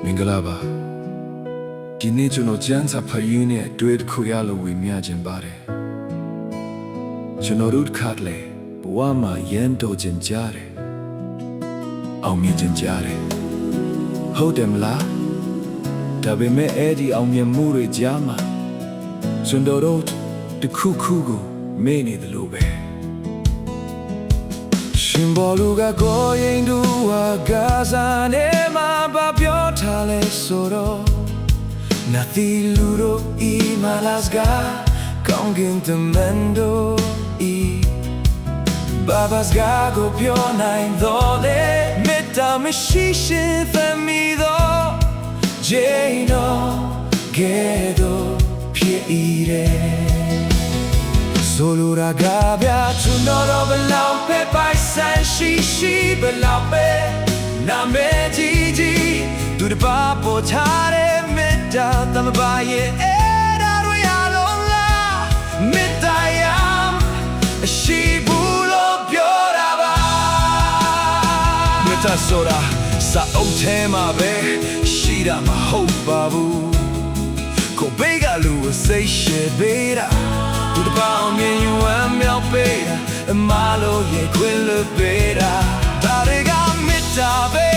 မင်္ဂလာပါဒီနေ့ကျွန်တော်ကျန်းစာဖတ်ရင်းနဲ့တွေ့တစ်ခုရလို့ဝေမျှခြင်းပါတယ်ကျွန်တော်တို့ခါလေဘဝမှာရန်တော်ခြင်းကြားတယ်အောင်မြင်ခြင်းကြားတယ်ဟုတ်တယ်မလားဒါပေမဲ့အဲ့ဒီအောင်မြင်မှုတွေကြားမှာကျွန်တော်တို့တစ်ခုခုကိုမေ့နေတယ်လို့ပဲရှင်ဘောလူကကိုရင်တူဟာကစားနေမှာဘာပြောထားလဲဆိုတော့နာတီလူတို့ဤမလာစကားကောင်းကင်တမန်တို့ဤဘာဘာစကားကိုပြောနိုင်တော့လေမေတ္တာမရှိရှင်သမီးတော့ဂျေနိုကဲတော့ဖြစ်ဤတယ်ဆိုလိုတာကဗျာသူတော်ဘလောက်ပဲပိုက်ဆံရှိဘလောက်ပဲနာမည်ကြီးသူတပါပေါ်ထားတဲ့မေတ္တာသမဘာရဲ့အဲ့ဒါတွေအလုံးလားမေတ္တာရရှိဘူးလို့ပြောတာပါမေတ္တာဆိုတာစာအုပ်ထဲမှာပဲရှိတာမဟုတ်ပါဘူးကိုဘေးကလူကိုစိတ်ရှည်ပေးတာသူတပါအောင်မြင်ယူဝမ်းမြောက်ပေးတာအမလို့ရဲ့ခွင့်လွှတ်ပေးတာဒါတွေကမေတ္တာပဲ